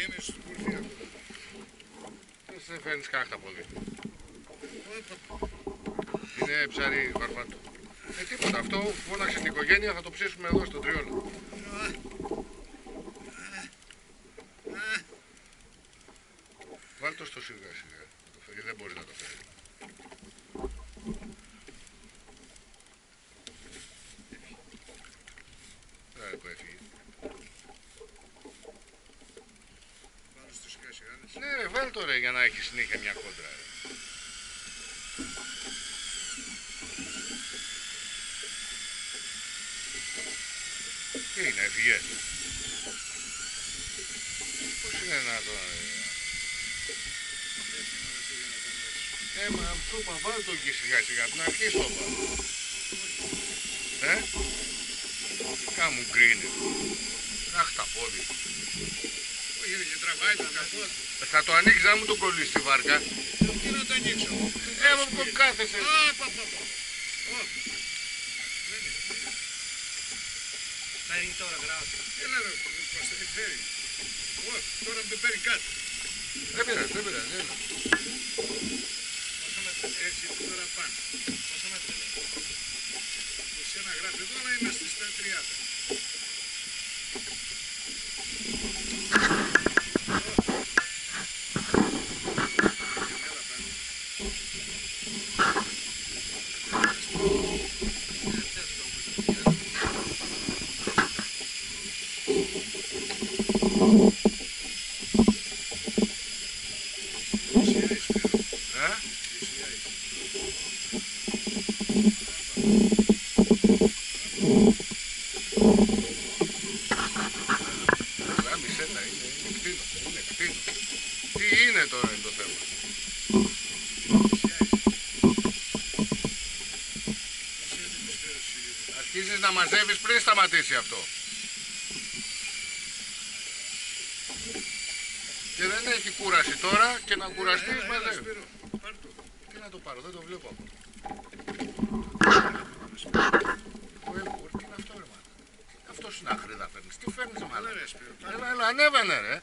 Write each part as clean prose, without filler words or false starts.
είναι στην κορφή αυτό. Δεν φέρνεις κανένα χταπόδι. Είναι ψάρι βαρβάτο. Τίποτα, αυτό φώναξε την οικογένεια, θα το ψήσουμε εδώ στο τριόλο. Βάλ' το στο σιγά σιγά, δεν μπορεί να το φέρει. Άρα που έφυγε. Βάλω στο σιγά σιγά. Ναι ρε, βάλ' το ρε για να έχει συνέχεια μια κόντρα ρε. Τι είναι, έφυγε. Πώς είναι να το... Μα αυτό είπα, βάλ' το εκεί σιγά σιγά, από την αρχή στο είπα. Κάμου γκρίνει. Αχ τα πόδι. Όχι, δεν τραβάει το καπότ. Θα το ανοίξεις να μου το κολλήσει στη βάρκα. Τι να το ανοίξω. Μου κάθεσαι. Φέρει τώρα γράφει. Έλα ρε, πώς θα φέρει. Τώρα με παίρνει κάτι. Δεν πειράζει, δεν πειράζει. Πόσο μέτρα έτσι τώρα πάνω. Πόσο μέτρα λέει. 21 γράφει εδώ, αλλά είμαστε στα 30. Τι είναι τώρα είναι το θέμα. Αρχίζεις να μαζεύεις πριν σταματήσει αυτό. Και δεν έχει κούραση τώρα και να κουραστείς μαζεύεις. Τι να το πάρω, δεν το βλέπω. Τι είναι αυτό ρε μάνα. Αυτός είναι αχρίδα φέρνεις. Τι φέρνεις μάνα. Έλα, ανέβαινε ρε.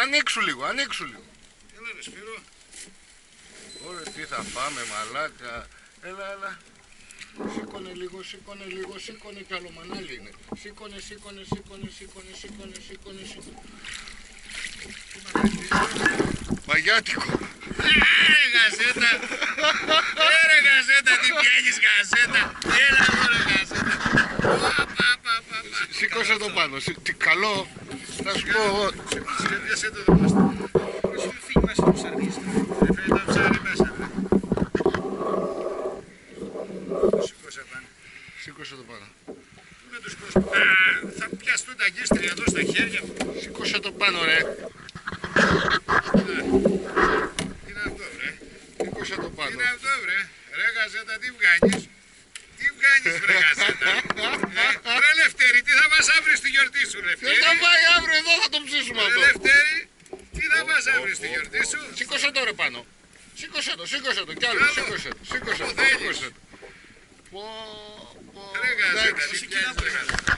Ανοίξου λίγο, ανοίξου λίγο. Έλα ρε Σπύρο. Ωραία, τι θα φάμε μαλάκα. Έλα. Σήκωνε λίγο, σήκωνε κι άλλο μανάλι είναι. Σήκωνε. Μαγιάτικο. Γαζέτα. Ρε γαζέτα, τι πιάνεις γαζέτα. Έλα εδώ ρε γαζέτα. Σήκωσε το πάνω, τι καλό. Θα σου πω εγώ. Πιάσε το εδώ πάνω. Πώς φύγει μέσα το ψαρνίστα. Δεν φέρει τα ψάρι μέσα. Σήκωσε πάνω. Σήκωσε το πάνω. Θα πιαστούν τα γύστρια εδώ στα χέρια μου. Σήκωσε το πάνω ρε. Τι είναι αυτό βρε. Σήκωσε το πάνω. Τι είναι αυτό βρε. Ρε γαζέτα τι βγάνεις. Τι βγάνεις βρε γαζέτα. Ρε Λευτέρη τι θα μας αύριο στη γιορτή σου Λευτέρη. Δεν θα πάει αύριο εδώ θα το ψήσουμε αυτό. Ρε Λευτέρη τι θα μας αύριο στη γιορτή σου. Σήκωσε το ρε πάνω. Σήκωσε το κι άλλο. Σήκωσε το. Ρε γαζέτα τι πιάνεις.